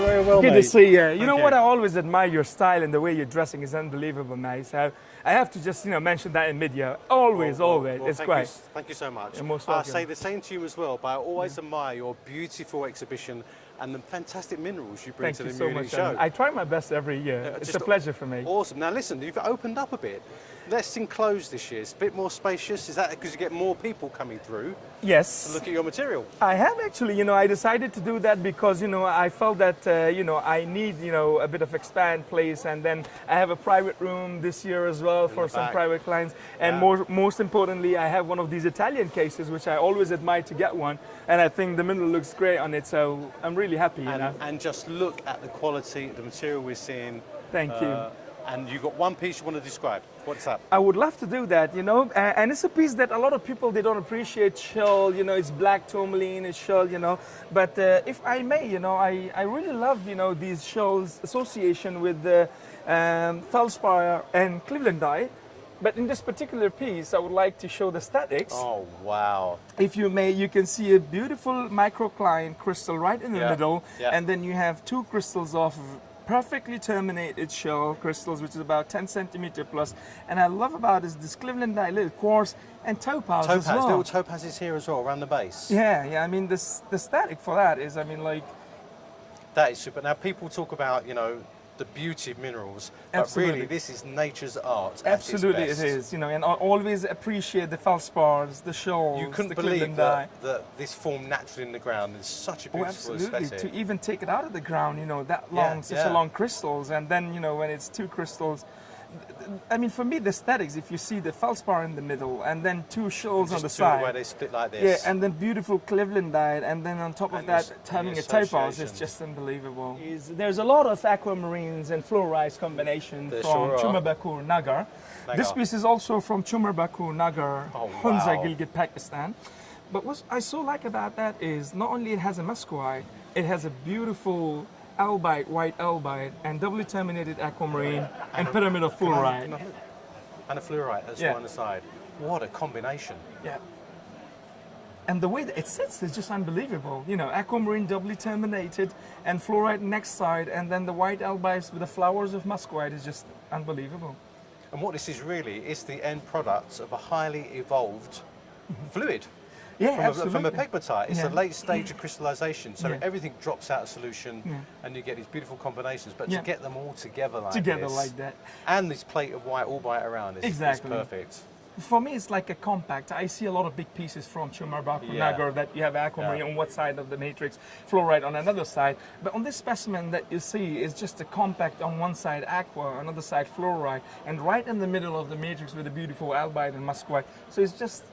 very well, Good mate. to see you. You know Thank what? you. I always admire your style and the way you're dressing is unbelievable, mate. So I have to just, mention that in mid-year. Always. Well, It's thank great. thank you so much. You're most I welcome. say the same to you as well, but I always admire your beautiful exhibition and the fantastic minerals you bring Thank to you the so Munich much. show. Alan. I try my best every year. It's a just pleasure for me. Awesome. Now listen, you've opened up a bit. Less enclosed this year. It's a bit more spacious. Is that because you get more people coming through Yes. to look at your material? I have actually, I decided to do that because, I felt that, I need, a bit of expand place, and then I have a private room this year as well for the some back. private clients. And Yeah. most importantly, I have one of these Italian cases, which I always admire to get one. And I think the mineral looks great on it, so I'm really happy, And just look at the quality of the material we're seeing. Thank you. And you've got one piece you want to describe. What's that? I would love to do that, and it's a piece that a lot of people, they don't appreciate. Schorl, it's black tourmaline, it's Schorl, but if I may, I really love, these Schorl's association with the feldspar and Clevelandite. But in this particular piece, I would like to show the statics. Oh, wow. If you may, you can see a beautiful microcline crystal right in the middle, and then you have two crystals of perfectly terminated Schorl crystals, which is about 10 centimeter plus. And I love about this Clevelandite, little quartz and topaz as well. Little topazes here as well, around the base. Yeah. I mean, the static for that is, That is super. Now, people talk about, the beauty of minerals, but Absolutely. really this is nature's art. absolutely at its it best. is, and I always appreciate the feldspars, the Schorls, You couldn't the believe Clevelandite. that this formed naturally in the ground. It's such a Oh, beautiful absolutely. aesthetic. To even take it out of the ground, that long, such a long crystals, and then, when it's two crystals. I mean, for me, the aesthetics, if you see the feldspar in the middle, and then two Schorls on the Just do it where side. they split like this. Yeah, and then beautiful Clevelandite, and then on top of And that, the having a topaz is associations. just unbelievable. There's a lot of aquamarines and fluorites combination There from sure are. Chumar Nagar. This piece is also from Chumar Nagar, Oh, Hunza, wow. Gilgit, Pakistan. But what I so like about that is not only it has a muscovite, it has a beautiful albite, white albite, and doubly terminated aquamarine and pyramid of fluorite. And a fluorite as well on the side. What a combination. Yeah. And the way that it sits is just unbelievable. Aquamarine doubly terminated and fluorite next side, and then the white albite with the flowers of muscovite is just unbelievable. And what this is really is the end product of a highly evolved fluid. Yeah, From absolutely. a pegmatite. It's a late stage of crystallization, so Yeah. everything drops out of solution and you get these beautiful combinations. But Yeah. to get them all together like Together this, like that. and this plate of white albite around is Exactly. perfect. For me, it's like a compact. I see a lot of big pieces from Chumar Yeah. Nagar that you have aquamarine Yeah. on one side of the matrix, fluorite on another side. But on this specimen that you see is just a compact on one side aqua, another side fluorite, and right in the middle of the matrix with a beautiful albite and muscovite. So it's just,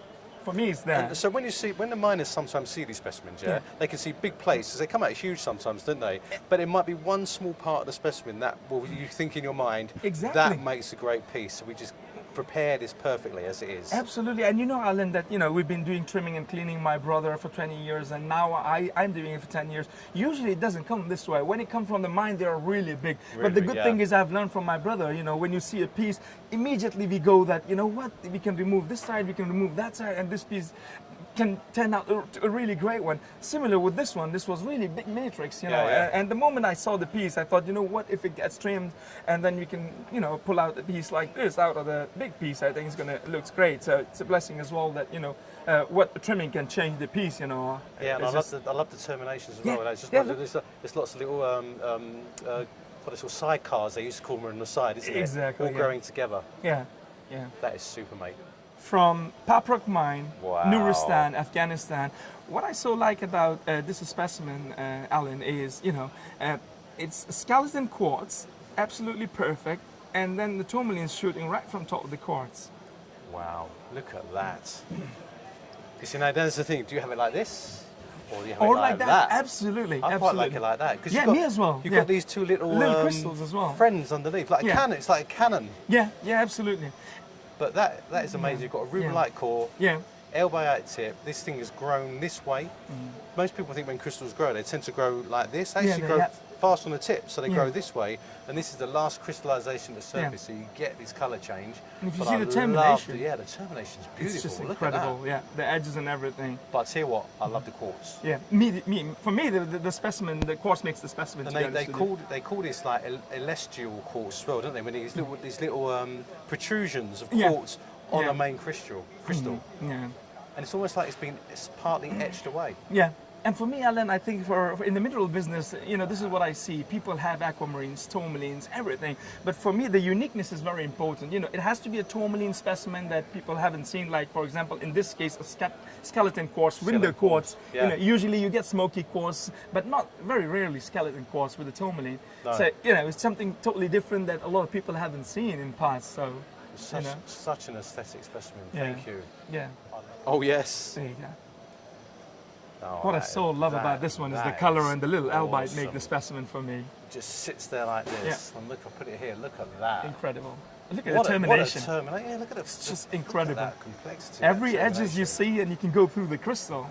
for me, it's there. And so when the miners sometimes see these specimens, Yeah. they can see big plates. They come out huge sometimes, don't they? But it might be one small part of the specimen that you think in your mind, Exactly. that makes a great piece. So we just prepare this perfectly as it is. Absolutely, and Alan, that we've been doing trimming and cleaning my brother for 20 years, and now I'm doing it for 10 years. Usually it doesn't come this way. When it comes from the mine, they are really big. But the big, good yeah. thing is I've learned from my brother, when you see a piece, immediately we go that, what, we can remove this side, we can remove that side, and this piece can turn out a really great one. Similar with this one, this was really big matrix, and the moment I saw the piece, I thought, what if it gets trimmed, and then we can, pull out a piece like this out of the big piece. I think it looks great. So it's a blessing as well that, what trimming can change the piece, Yeah, and It's I love the terminations as Yeah, well. It's just yeah, there's lots of little what are sidecars they used to call them on the side, isn't it? Exactly, All yeah. growing together. Yeah. That is super, mate. From Paprak mine, Wow. Nuristan, Afghanistan. What I so like about this specimen, Alan, is, it's skeleton quartz, absolutely perfect, and then the tourmaline is shooting right from top of the quartz. Wow, look at that. You see, now there's the thing, do you have it like this? Or do you have Or it like that, absolutely. I quite like it like that. 'cause Yeah, you've got, me as well. You've yeah. got these two little crystals as well. friends underneath, like a Yeah. cannon. It's like a cannon. Yeah, absolutely. But that is amazing. You've got a rubellite core, Yeah. L-biate tip. This thing has grown this way. Most people think when crystals grow, they tend to grow like this. They actually grow fast on the tip, so they Yeah. grow this way, and this is the last crystallization of the Yeah. surface, so you get this colour change. And if you But see I the love termination, yeah, the termination's beautiful. it's just Look incredible. at that. Yeah, the edges and everything. But I tell you what, I love the quartz. Yeah, for me, the specimen, the quartz makes the specimen. And to be honest with you. they call this like celestial quartz as well, don't they? When these little protrusions of Yeah. quartz on Yeah. a main crystal. Yeah. And it's almost like it's partly etched away. Yeah. And for me, Alan, I think for in the mineral business, this is what I see. People have aquamarines, tourmalines, everything. But for me, the uniqueness is very important. It has to be a tourmaline specimen that people haven't seen. Like, for example, in this case, a skeleton quartz, window quartz. Yeah. Usually you get smoky quartz, but not very rarely skeleton quartz with a tourmaline. No. So, it's something totally different that a lot of people haven't seen in past. So, Such an aesthetic specimen. Yeah. Thank you. yeah, Oh yes. there you go. Oh, What I that- so love that- about this one is the that color is and the little albite awesome. make the specimen for me. Just sits there like this. And look, I'll put it here. Look at that. Incredible. Look at What the a termination. termination. Yeah, look at it. It's just incredible. Look at that complexity. Every that edges you termination. see and you can go through the crystal.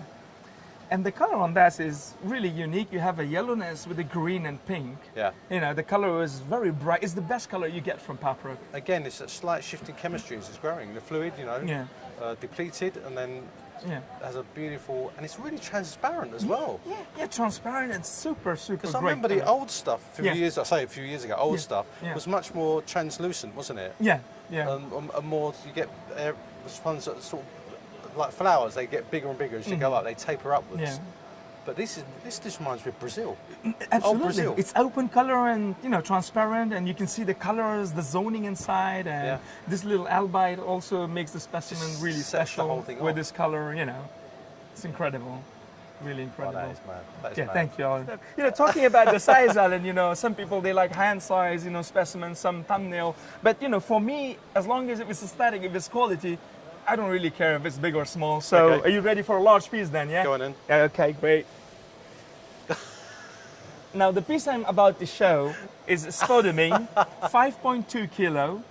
And the color on that is really unique. You have a yellowness with a green and pink. Yeah. The color is very bright. It's the best color you get from Paprok. Again, it's a slight shift in chemistry as it's growing. The fluid, Yeah. depleted, and then Yeah. has a beautiful, and it's really transparent as well. Yeah, transparent and super Because great. I remember the color. old stuff a Yeah. few years ago, old Yeah. stuff Yeah. was much more translucent, wasn't it? Yeah, yeah. And more, you get ones that sort of like flowers, they get bigger and bigger as you go up, they taper upwards. Yeah. But this just reminds me of Brazil. Absolutely. Brazil. It's open color and transparent, and you can see the colors, the zoning inside, and Yeah. this little albite also makes the specimen Just really sets the special whole thing with off. this color. It's incredible, really Oh, incredible. that is mad. That is Yeah, mad. thank you, Alan. Talking about the size, Alan, some people, they like hand size, specimens, some thumbnail. But, for me, as long as it's aesthetic, if it's quality, I don't really care if it's big or small. So, Okay. are you ready for a large piece then, yeah? Go on in. Yeah, okay, great. Now, the piece I'm about to show is Spodumene, 5.2 kilo,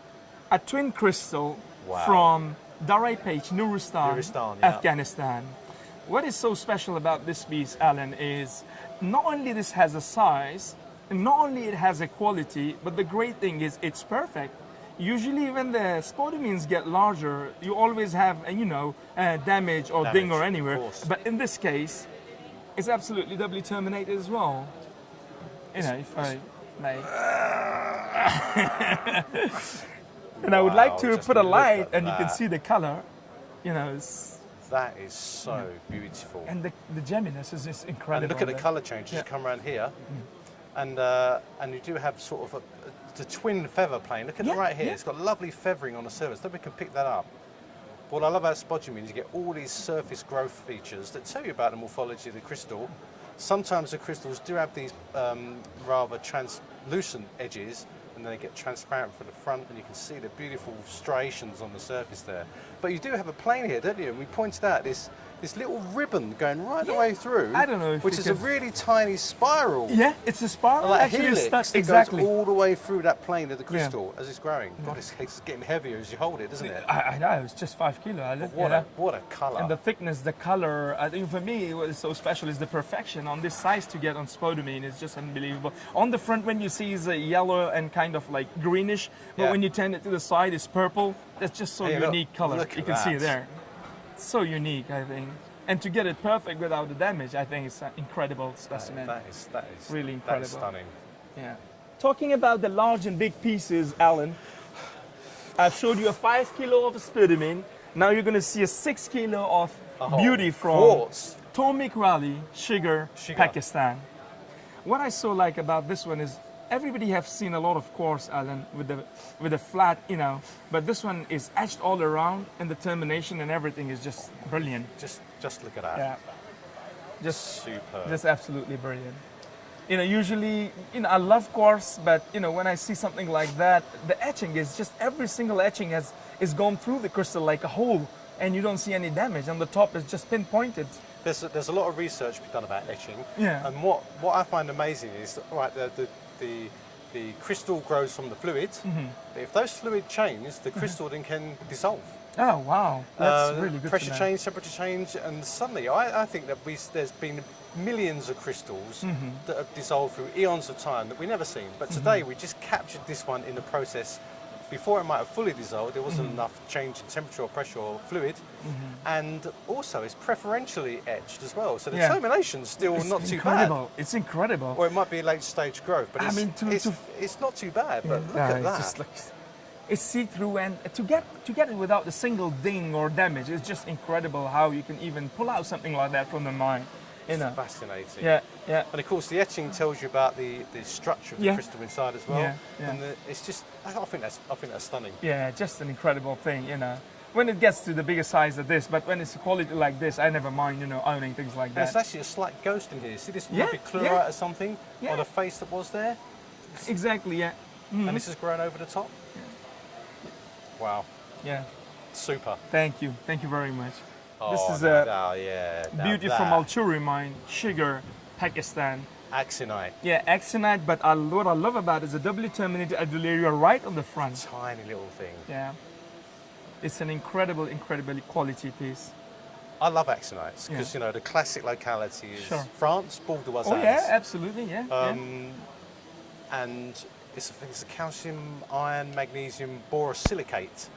a twin crystal Wow. from Darai Page, Nuristan, Nuristan, yeah. Afghanistan. What is so special about this piece, Alan, is not only this has a size, and not only it has a quality, but the great thing is it's perfect. Usually when the spodumines get larger, you always have, damage or ding or of anywhere. course. But in this case, it's absolutely doubly terminated as well. If I may. And I would like Wow, to just put a look light at and you can that. see the color. It's, That is so beautiful. and the gemminess is just And incredible. look at the there. colour change as Yeah. you come around here. And you do have sort of the twin feather plane. Look at Yeah, it right here. yeah. It's got lovely feathering on the surface. Nobody can pick that up. What I love about spodumene is you get all these surface growth features that tell you about the morphology of the crystal. Sometimes the crystals do have these rather translucent edges, and then they get transparent from the front, and you can see the beautiful striations on the surface there. But you do have a plane here, don't you? And we pointed out this little ribbon going right the way through. I don't know if which we is a can- really tiny spiral. Yeah, it's a spiral. Like a actually, helix stuck- that exactly. goes all the way through that plane of the crystal as it's growing. God, it's getting heavier as you hold it, doesn't it? I know, it's just 5 kilo. What a colour. And the thickness, the color, I think for me what is so special is the perfection on this size to get on spodumene is just unbelievable. On the front when you see is a yellow and kind of like greenish, but Yeah. when you turn it to the side it's purple. That's just so Hey, look, unique color. look You at can see that. there. So unique, I think. And to get it perfect without the damage, I think it's an incredible specimen. That is Really That is incredible. stunning. Yeah. Talking about the large and big pieces, Alan, I've showed you a 5 kilo of spodumene. Now you're going to see a 6 kilo of beauty from Quartz. Microcline, sugar, Sugar. Pakistan. What I so like about this one is everybody have seen a lot of quartz, Alan, with the flat, but this one is etched all around, and the termination and everything is just brilliant. Just look at that. Yeah. Just Superb. Just absolutely brilliant. Usually, I love quartz, but when I see something like that, the etching is just every single etching is gone through the crystal like a hole, and you don't see any damage. On the top is just pinpointed. There's a lot of research done about etching. Yeah. And what I find amazing is that, right, the crystal grows from the fluid. Mm-hmm. But if those fluid change, the crystal then can dissolve. Oh, wow. That's really good Pressure to know. change, temperature change, and suddenly I think that there's been millions of crystals that have dissolved through eons of time that we never seen. But today we just captured this one in the process. Before it might have fully dissolved, there wasn't enough change in temperature or pressure or fluid. And also it's preferentially etched as well. So the termination's still not too Incredible. It's incredible. bad. Or it might be a late stage growth, but I it's, mean, it's not too bad. But look No, at it's that. just like, it's see-through, and to get it without a single ding or damage, it's just incredible how you can even pull out something like that from the mine. You know. Fascinating. Yeah, yeah. And of course, the etching tells you about the structure of the crystal inside as well. Yeah, yeah. And it's just, I think that's stunning. Yeah, just an incredible thing, you know. When it gets to the bigger size of this, but when it's a quality like this, I never mind, you know, owning things like And that. it's actually a slight ghost in here. See this Yeah, might be Fluorite yeah. or something Yeah. on the face that was there, Exactly, yeah. and this has grown over the top. Wow, Yeah. super. Thank you very much. This Oh, is now- a now, yeah, now beauty that. from Alchuri mine, sugar, Pakistan. Axinite, Yeah, Axinite, but what I love about it is a doubly terminated adularia right on the front. tiny little thing. Yeah. It's an incredible quality piece. I love Axinites because you know the classic locality is Sure. France, Bordeaux. Oh yeah, absolutely, yeah. And I think it's a calcium, iron, magnesium, borosilicate.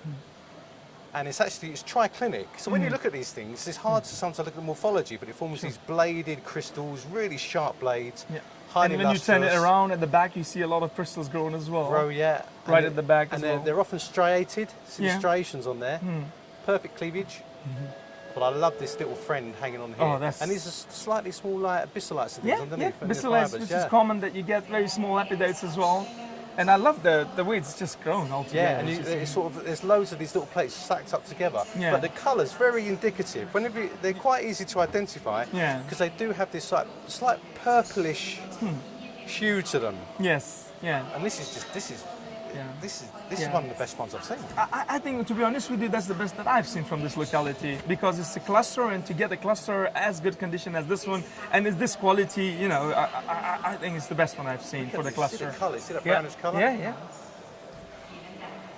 And it's triclinic. So when you look at these things, it's hard to sometimes look at the morphology, but it forms these bladed crystals, really sharp blades, Yeah. highly And when you turn it lustrous, around at the back, you see a lot of crystals growing as well. grow, yeah. Right And at the back and as well. they're often striated. See the Yeah. striations on there. Perfect cleavage. But I love this little friend hanging on here. Oh, that's- And these are slightly small bistolites and things Yeah, underneath. yeah. and the Bistillate, fibres, which yeah. is common that you get very small epidates as well. And I love the way it's just grown altogether. Yeah, and it's sort of there's loads of these little plates stacked up together. Yeah. But the colour's very indicative. They're quite easy to identify. Yeah. Because they do have this slight purplish hue to them. Yes, yeah. And this is Yeah. one of the best ones I've seen. I think, to be honest with you, that's the best that I've seen from this locality, because it's a cluster, and to get a cluster as good condition as this one, and it's this quality, you know, I think it's the best one I've seen for the See cluster. the colour, see that Yeah, brownish colour? yeah, yeah.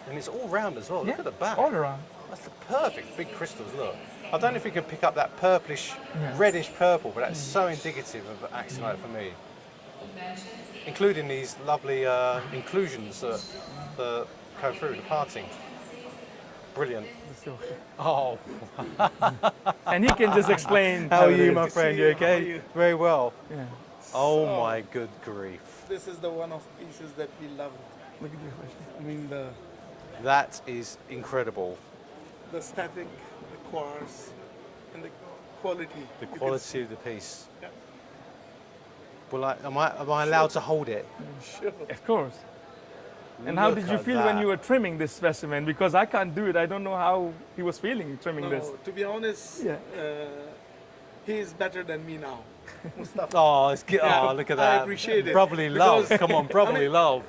And it's all round as well. Yeah, Look at the back. all around. That's the perfect big crystals, look. I don't know if you can pick up that purplish, Yeah. reddish purple, but that's so indicative of Axinite for me. Including these lovely inclusions that go through, the parting. Brilliant. Oh, And he can just explain. how are it you, is. my friend? You How are okay? you? Very well. Yeah. Oh my good grief. This is the one of pieces that we love. Look at your question. I mean That is incredible. the static, the quartz, and the quality. The You can quality see. of the piece. Yeah. Well, am I allowed to hold it? Sure. Of course. And how Look did you at feel when that. you were trimming this specimen? Because I can't do it. I don't know how he was feeling trimming this. No, to be honest, Yeah. he is better than me now. Mustafa. Oh, it's good. Yeah, Oh, look at I that. appreciate it, Brotherly love. because- Come on, brotherly love.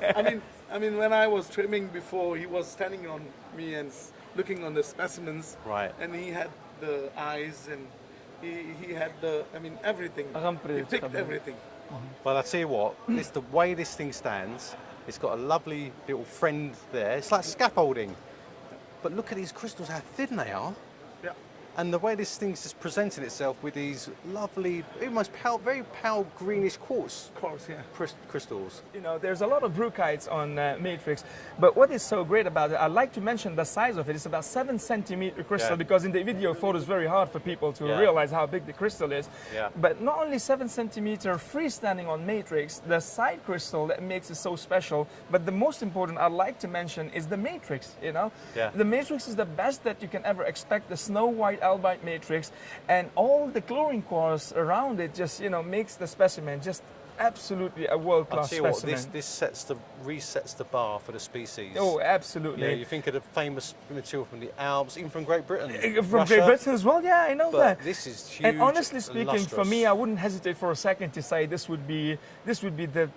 I mean, when I was trimming before, he was standing on me and looking on the specimens. Right. And he had the eyes, and he had everything. He picked Alhamdulillah. everything. Well, I'll tell you what, the way this thing stands, it's got a lovely little friend there. It's like scaffolding. But look at these crystals, how thin they are. Yeah. And the way this thing's just presenting itself with these lovely, almost pale, very pale greenish quartz Of course, yeah. crystals. You know, there's a lot of Brookites on Matrix, but what is so great about it, I'd like to mention the size of it. It's about 7 centimeter crystal, Yeah. because in the video photo it's very hard for people to Yeah. realize how big the crystal is. Yeah. But not only 7 centimeter freestanding on Matrix, the side crystal that makes it so special, but the most important I'd like to mention is the Matrix, you know? Yeah. The Matrix is the best that you can ever expect, the snow white albite matrix, and all the chlorine quartz around it just, you know, makes the specimen just absolutely a I'll world-class tell you what, specimen. this resets the bar for the species. Oh, Yeah, absolutely. you think of the famous material from the Alps, even from Great Britain. From Russia, Great Britain as well, yeah, I know But that. this is huge. And honestly speaking, for lustrous. me, I wouldn't hesitate for a second to say this would be the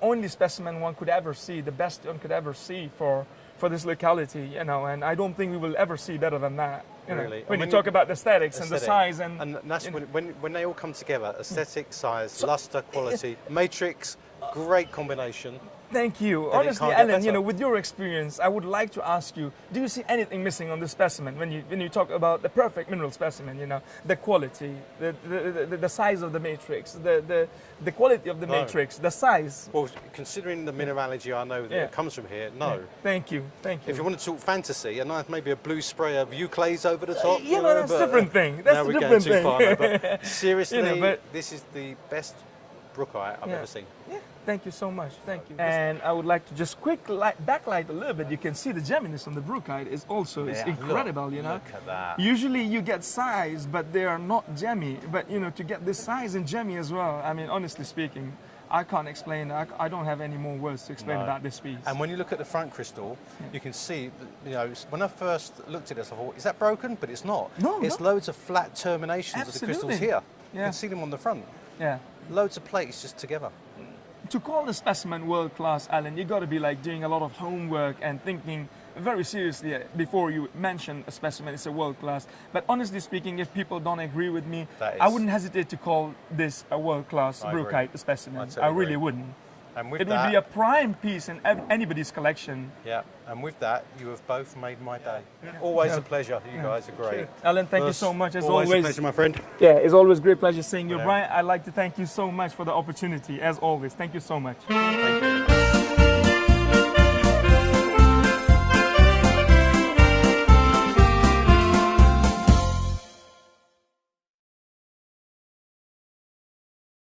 only specimen one could ever see, the best one could ever see for this locality, you know. And I don't think we will ever see better than that. You know, Really? when And you talk about the aesthetics and the Aesthetic. size And that's you know. when they all come together, aesthetic, size, luster, quality, matrix, great combination. Thank you. Then it Honestly, can't get Alan, you better. know, with your experience, I would like to ask you, do you see anything missing on the specimen when you talk about the perfect mineral specimen, you know, the quality, the size of the matrix, the quality of the No. matrix, the size? Well, considering the mineralogy I know that Yeah. it comes from here, no. Thank you. Thank you. If you want to talk fantasy, a nice maybe a blue spray of Euclays over the top. Yeah, you no, know, that's a but, different thing. That's now a we're different going too far now, thing. but seriously, You know, but- this is the best Brookite I've Yeah. ever seen. Yeah, thank you so much. Thank you. And I would like to just backlight a little bit. You can see the gemminess on the Brookite is also is Yeah, incredible, look, you know. Look at that. Usually you get size, but they are not gemmy. But you know, to get this size and gemmy as well, I mean, honestly speaking, I can't explain. I don't have any more words to explain No. about this piece. And when you look at the front crystal, you can see, you know, when I first looked at this, I thought, is that broken? But it's not. No, It's no. loads of flat terminations of the crystals Absolutely. here. You Yeah. can see them on the front. Yeah. Loads of plates just together. To call the specimen world class, Alan, you got to be like doing a lot of homework and thinking very seriously before you mention a specimen it's a world class. But honestly speaking, if people don't agree with me, That I is- wouldn't hesitate to call this a world class I agree. Brookite specimen. I I, totally really agree. wouldn't. And with It that, would be a prime piece in anybody's collection. yeah, and with that, you have both made my day. Always a pleasure. You guys are great. Alan, thank you First, so much as always always. a pleasure, my friend. Yeah, it's always a great pleasure seeing you, Yeah. Brian. I'd like to thank you so much for the opportunity, as always. Thank you so much. Thank you.